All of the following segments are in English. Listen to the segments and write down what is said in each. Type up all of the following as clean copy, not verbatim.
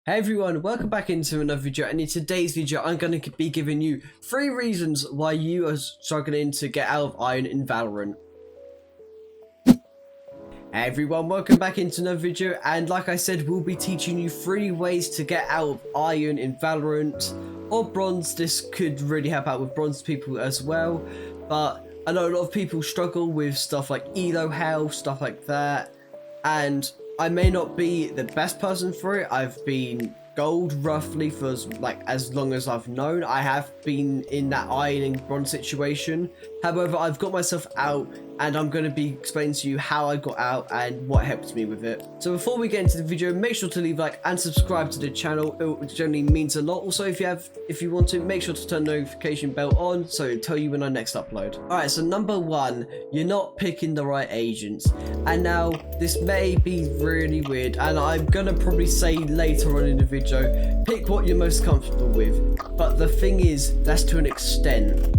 Hey everyone, welcome back into another video, and in today's video I'm going to be giving you 3 reasons why you are struggling to get out of iron in Valorant. Hey everyone, welcome back into another video, and like I said, we'll be teaching you 3 ways to get out of iron in Valorant or bronze. This could really help out with bronze people as well, but I know a lot of people struggle with stuff like elo health, stuff like that, and I may not be the best person for it. I've been gold roughly for as long as I've known. I have been in that iron and bronze situation. However, I've got myself out, and I'm going to be explaining to you how I got out and what helped me with it. So before we get into the video, make sure to leave a like and subscribe to the channel. It generally means a lot. Also, if you want to, make sure to turn the notification bell on so it'll tell you when I next upload. Alright, so number 1, you're not picking the right agents. And now this may be really weird, and I'm gonna probably say later on in the video, pick what you're most comfortable with. But the thing is, that's to an extent.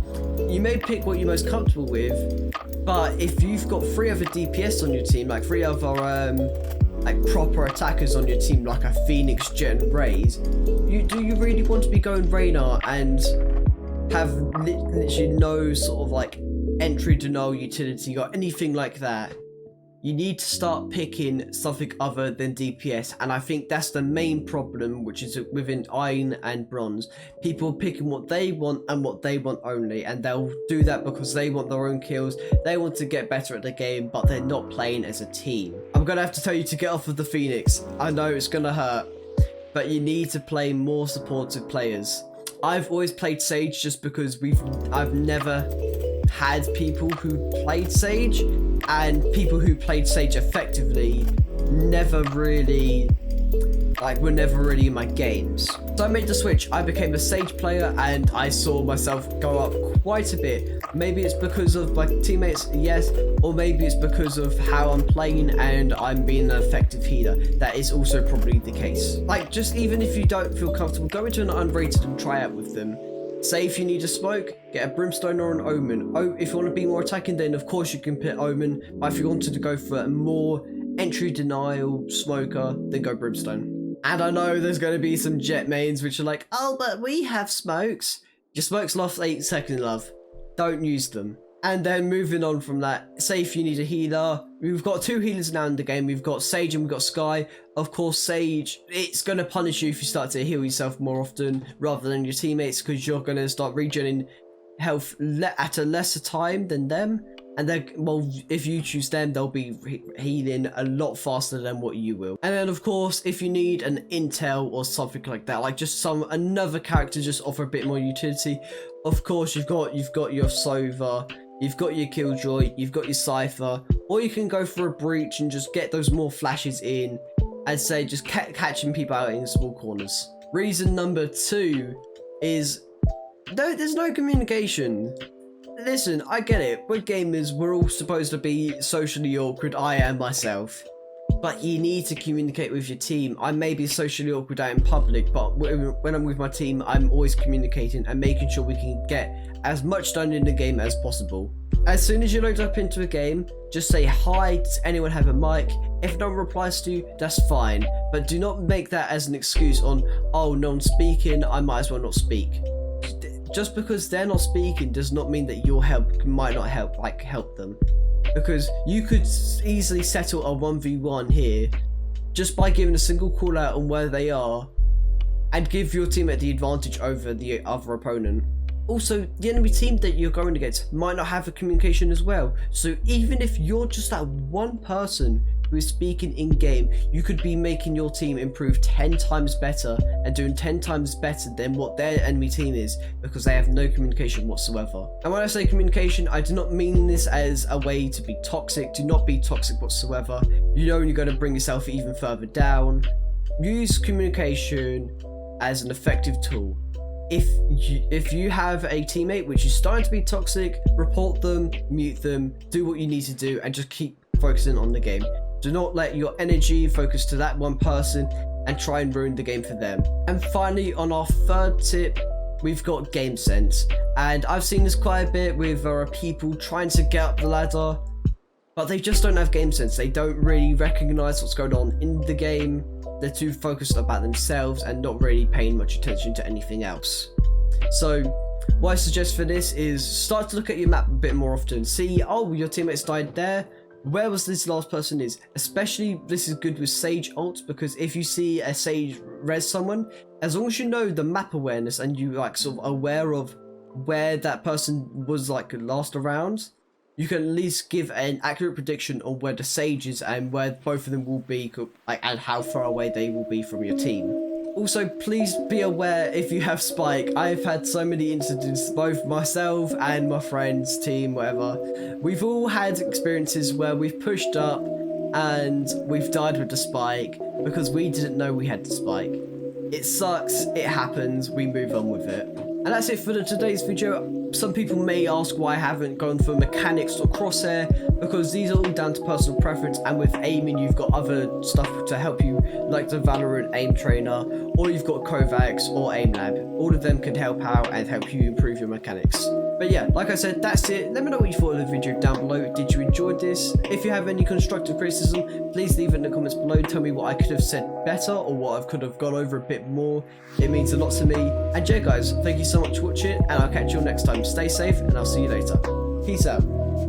You may pick what you're most comfortable with, but if you've got 3 other DPS on your team, like 3 other proper attackers on your team, like a Phoenix, Jet, and Raze, do you really want to be going Reyna and have literally no sort of like entry denial utility or anything like that? You need to start picking something other than DPS, and I think that's the main problem, which is within iron and bronze. People are picking what they want and what they want only, and they'll do that because they want their own kills, they want to get better at the game, but they're not playing as a team. I'm gonna have to tell you to get off of the Phoenix. I know it's gonna hurt, but you need to play more supportive players. I've always played Sage just because I've never had people who played Sage, and people who played Sage effectively never really were never really in my games. So I made the switch. I became a Sage player, and I saw myself go up quite a bit. Maybe it's because of my teammates, yes, or maybe it's because of how I'm playing and I'm being an effective healer. That is also probably the case. Just even if you don't feel comfortable, go into an unrated and try out with them. Say if you need a smoke, get a brimstone or an omen. Oh, if you want to be more attacking, then of course you can pick omen. But if you wanted to go for a more entry denial smoker, then go brimstone. And I know there's going to be some jet mains which are like, oh, but we have smokes. Your smokes last 8 seconds, love. Don't use them. And then moving on from that, say if you need a healer, we've got 2 healers now in the game. We've got Sage and we've got Skye. Of course, Sage, it's going to punish you if you start to heal yourself more often rather than your teammates, because you're going to start regenerating health at a lesser time than them. And then, well, if you choose them, they'll be healing a lot faster than what you will. And then, of course, if you need an intel or something like that, like just another character just offer a bit more utility, of course, you've got your Sova, you've got your Killjoy, you've got your Cypher, or you can go for a Breach and just get those more flashes in, and say just catching people out in small corners. Reason number 2 is there's no communication. Listen, I get it. We're gamers. We're all supposed to be socially awkward. I am myself. But you need to communicate with your team. I may be socially awkward out in public, but when I'm with my team, I'm always communicating and making sure we can get as much done in the game as possible. As soon as you load up into a game, just say hi. Does anyone have a mic? If no one replies to you, that's fine. But do not make that as an excuse on, oh, no one's speaking, I might as well not speak. Just because they're not speaking does not mean that your help might not help them. Because you could easily settle a 1v1 here just by giving a single call out on where they are and give your teammate the advantage over the other opponent. Also, the enemy team that you're going against might not have a communication as well. So even if you're just that one person who is speaking in game, you could be making your team improve 10 times better and doing 10 times better than what their enemy team is, because they have no communication whatsoever. And when I say communication, I do not mean this as a way to be toxic. Do not be toxic whatsoever. You're only going to bring yourself even further down. Use communication as an effective tool. If you have a teammate which is starting to be toxic, report them, mute them, do what you need to do, and just keep focusing on the game. Do not let your energy focus to that one person and try and ruin the game for them. And finally, on our 3rd tip, we've got game sense. And I've seen this quite a bit with people trying to get up the ladder, but they just don't have game sense. They don't really recognize what's going on in the game. they're too focused about themselves and not really paying much attention to anything else. So what I suggest for this is start to look at your map a bit more often. See, oh, your teammates died there. Where was this last person is? Especially this is good with Sage ults, because if you see a Sage res someone, as long as you know the map awareness and you like sort of aware of where that person was like last around, you can at least give an accurate prediction on where the Sage is and where both of them will be, like, and how far away they will be from your team. Also, please be aware if you have Spike. I've had so many incidents, both myself and my friends, team, whatever. We've all had experiences where we've pushed up and we've died with the Spike because we didn't know we had the Spike. It sucks, it happens, we move on with it. And that's it for today's video. Some people may ask why I haven't gone for mechanics or crosshair, because these are all down to personal preference, and with aiming you've got other stuff to help you, like the Valorant aim trainer, or you've got Kovacs or AimLab. All of them can help out and help you improve your mechanics. But yeah, like I said, that's it. Let me know what you thought of the video down below. Did you enjoy this? If you have any constructive criticism, please leave it in the comments below. Tell me what I could have said better or what I could have gone over a bit more. It means a lot to me. And yeah guys, thank you so much for watching, and I'll catch you all next time. Stay safe and I'll see you later. Peace out.